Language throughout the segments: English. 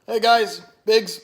Hey guys, Biggs.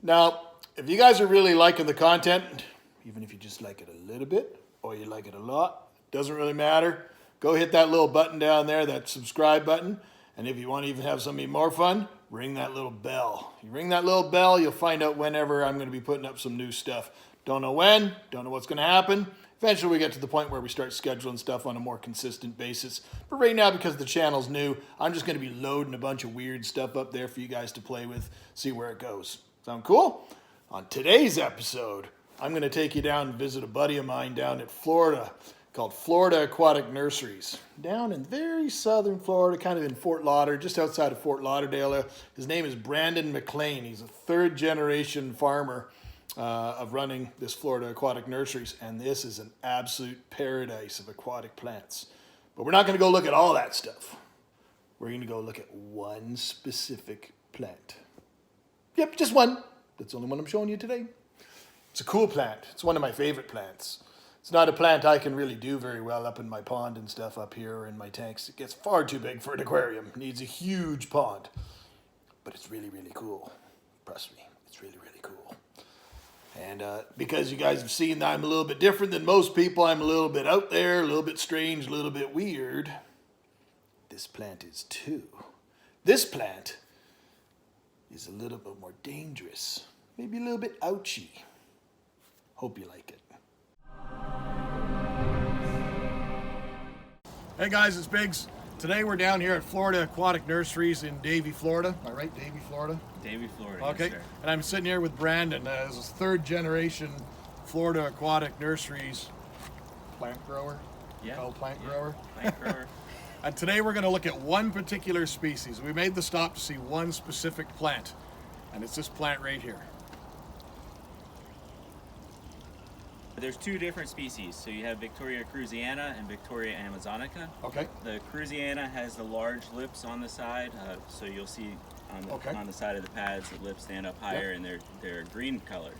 Now, if you guys are really liking the content, even if you just like it a little bit or you like it a lot, doesn't really matter. Go hit that little button down there, that subscribe button. And if you want to even have some more fun, ring that little bell. You ring that little bell, you'll find out whenever I'm going to be putting up some new stuff. Don't know when, don't know what's going to happen. Eventually we get to the point where we start scheduling stuff on a more consistent basis. But right now, because the channel's new, I'm just going to be loading a bunch of weird stuff up there for you guys to play with, see where it goes. Sound cool? On today's episode, I'm going to take you down and visit a buddy of mine down in Florida called Florida Aquatic Nurseries. Down in very southern Florida, kind of in Fort Lauderdale, just outside of Fort Lauderdale. His name is Brandon McLean. He's a third generation farmer of running this Florida Aquatic Nurseries, and this is an absolute paradise of aquatic plants. But we're not going to go look at all that stuff. We're going to go look at one specific plant. Yep, just one. That's the only one I'm showing you today. It's a cool plant. It's one of my favorite plants. It's not a plant I can really do very well up in my pond and stuff up here or in my tanks. It gets far too big for an aquarium. It needs a huge pond. But it's really, really cool. Trust me, it's really, really cool. And because you guys have seen that I'm a little bit different than most people, I'm a little bit out there, a little bit strange, a little bit weird. This plant is too. This plant is a little bit more dangerous, maybe a little bit ouchy. Hope you like it. Hey guys, it's Biggs. Today we're down here at Florida Aquatic Nurseries in Davie, Florida. Am I right, Davie, Florida? Davie, Florida. Okay, yes, sir. And I'm sitting here with Brandon. This is third generation Florida Aquatic Nurseries plant grower. Yeah. Oh, plant grower. Plant grower. And today we're going to look at one particular species. We made the stop to see one specific plant, and it's this plant right here. There's two different species. So you have Victoria cruziana and Victoria amazonica. Okay. The cruziana has the large lips on the side, so you'll see on the side of the pads the lips stand up higher, and they're green colored.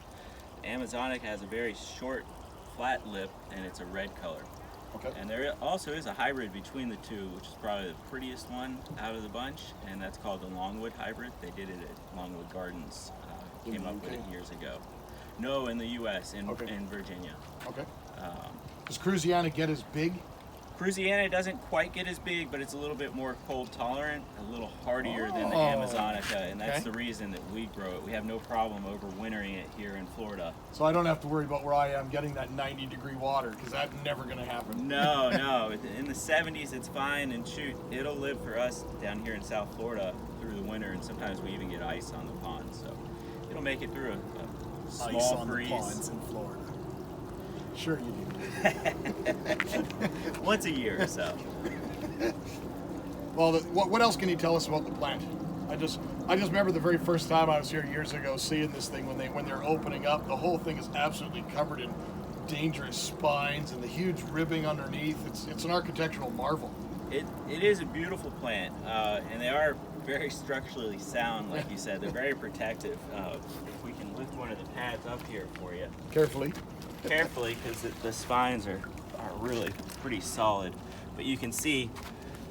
The amazonica has a very short, flat lip, and it's a red color. Okay. And there also is a hybrid between the two, which is probably the prettiest one out of the bunch, and that's called the Longwood Hybrid. They did it at Longwood Gardens. Came up with it years ago. No, in the U.S., in Virginia. Okay. Does cruziana get as big? Cruziana doesn't quite get as big, but it's a little bit more cold tolerant, a little hardier than the amazonica, and that's the reason that we grow it. We have no problem overwintering it here in Florida. So I don't have to worry about where I am getting that 90-degree water, because that's never going to happen. No, no. In the 70s, it's fine, and shoot, it'll live for us down here in South Florida through the winter, and sometimes we even get ice on the pond, so it'll make it through a small ice on freeze. The ponds in Florida. Sure you do. Once a year or so. Well, what else can you tell us about the plant? I just remember the very first time I was here years ago, seeing this thing when they're opening up. The whole thing is absolutely covered in dangerous spines and the huge ribbing underneath. It's an architectural marvel. It is a beautiful plant, and they are very structurally sound, like you said. They're very protective. If we can lift one of the pads up here for you. Carefully. Carefully, because the spines are really pretty solid. But you can see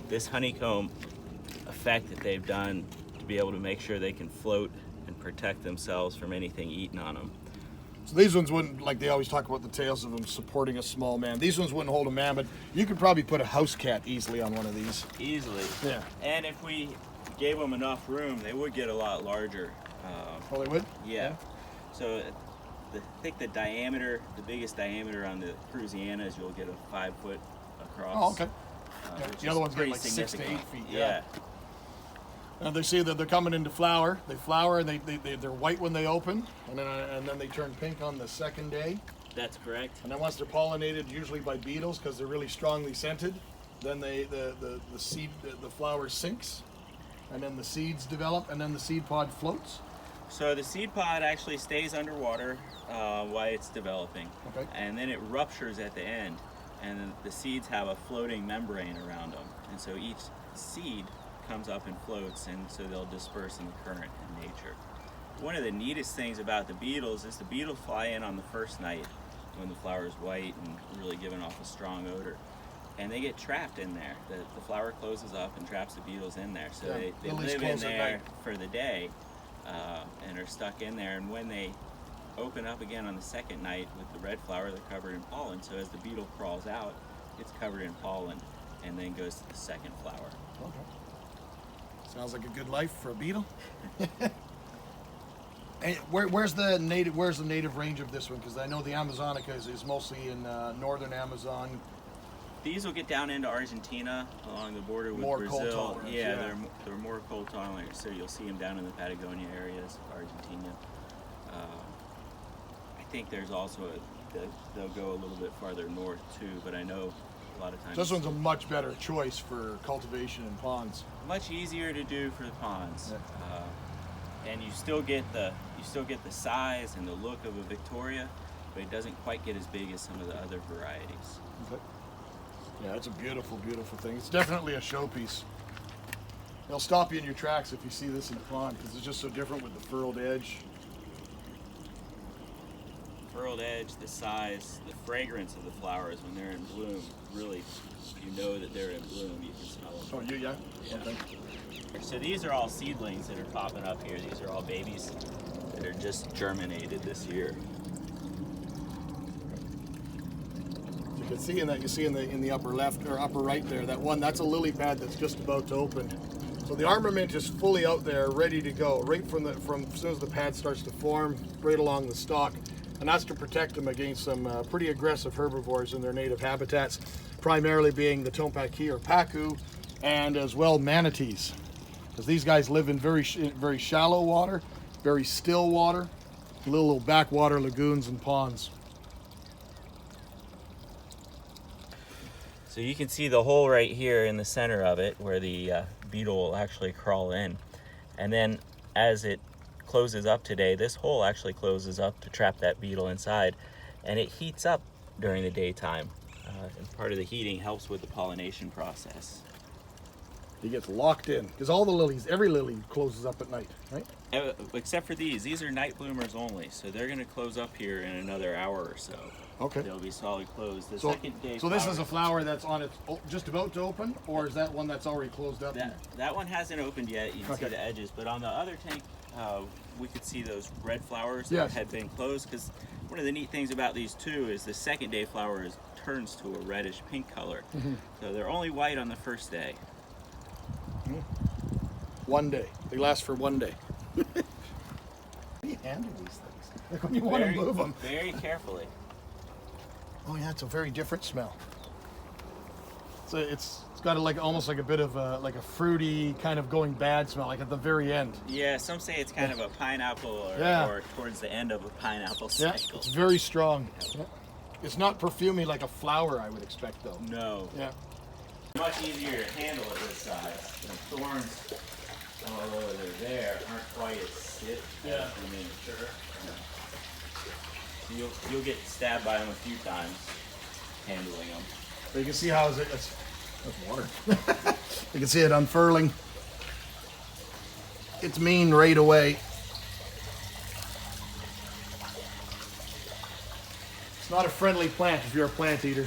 this honeycomb effect that they've done to be able to make sure they can float and protect themselves from anything eating on them. So these ones wouldn't, like they always talk about the tails of them supporting a small man. These ones wouldn't hold a man, but you could probably put a house cat easily on one of these. Easily. Yeah. And if we gave them enough room, they would get a lot larger. Oh, they would? Yeah. So I think the biggest diameter on the cruzianas, you'll get a 5 foot across. Oh, okay. The other ones get like 6 to 8 feet. Yeah. And they see that they're coming into flower. They flower and they're white when they open, and then they turn pink on the second day. That's correct. And then once they're pollinated, usually by beetles because they're really strongly scented, then the flower sinks, and then the seeds develop, and then the seed pod floats. So the seed pod actually stays underwater while it's developing, and then it ruptures at the end, and the seeds have a floating membrane around them, and so each seed comes up and floats, and so they'll disperse in the current in nature. One of the neatest things about the beetles is the beetles fly in on the first night when the flower is white and really giving off a strong odor, and they get trapped in there. The flower closes up and traps the beetles in there, so they live in there for the day, and are stuck in there. And when they open up again on the second night with the red flower, they're covered in pollen. So as the beetle crawls out, it's covered in pollen and then goes to the second flower. Okay. Sounds like a good life for a beetle. And where's the native range of this one? Because I know the Amazonica is mostly in northern Amazon. These will get down into Argentina along the border with More Brazil. cold tolerance, yeah. They're more cold tolerant, so you'll see them down in the Patagonia areas of Argentina. I think there's also they'll go a little bit farther north too, but I know a lot of times This one's a much better choice for cultivation in ponds. much easier to do for the ponds. Yeah. And you still get the size and the look of a Victoria, but it doesn't quite get as big as some of the other varieties. Okay. Yeah, it's a beautiful, beautiful thing. It's definitely a showpiece. It'll stop you in your tracks if you see this in a pond because it's just so different with the furrowed edge. Furrowed edge, the size, the fragrance of the flowers when they're in bloom, really, you know that they're in bloom. You can smell them. Oh, yeah? Yeah. Okay. So these are all seedlings that are popping up here. These are all babies that are just germinated this year. You can see in the upper left or upper right there, that's a lily pad that's just about to open. So the armament is fully out there, ready to go, right from as soon as the pad starts to form, right along the stalk. And that's to protect them against some pretty aggressive herbivores in their native habitats, primarily being the tompaki or pacu, and as well manatees. Because these guys live in very shallow water, very still water, little backwater lagoons and ponds. So you can see the hole right here in the center of it where the beetle will actually crawl in. And then as it closes up today, this hole actually closes up to trap that beetle inside, and it heats up during the daytime. And part of the heating helps with the pollination process. He gets locked in because all the lilies, every lily closes up at night, right? Except for these are night bloomers only, so they're going to close up here in another hour or so. Okay. They'll be solid closed. The So, second day. so this is a flower that's on its just about to open, or is that one that's already closed up? That one hasn't opened yet. You can Okay. see the edges, but on the other tank, we could see those red flowers Yes. that had been closed. Because one of the neat things about these two is the second day flower turns to a reddish pink color. So they're only white on the first day. 1 day. They last for 1 day. How do you handle these things? Like when you want to move them. Very carefully. Oh yeah, it's a very different smell. So it's got almost like a bit of like a fruity kind of going bad smell, like at the very end. Yeah, some say it's kind of a pineapple or towards the end of a pineapple Yeah, cycle. it's very strong. Yeah. It's not perfumey like a flower I would expect though. No. Yeah. Much easier to handle at this size. The thorns, although they're there, aren't quite as stiff as the miniature. You'll get stabbed by them a few times handling them. So you can see how that's water. You can see it unfurling. It's mean right away. It's not a friendly plant if you're a plant eater.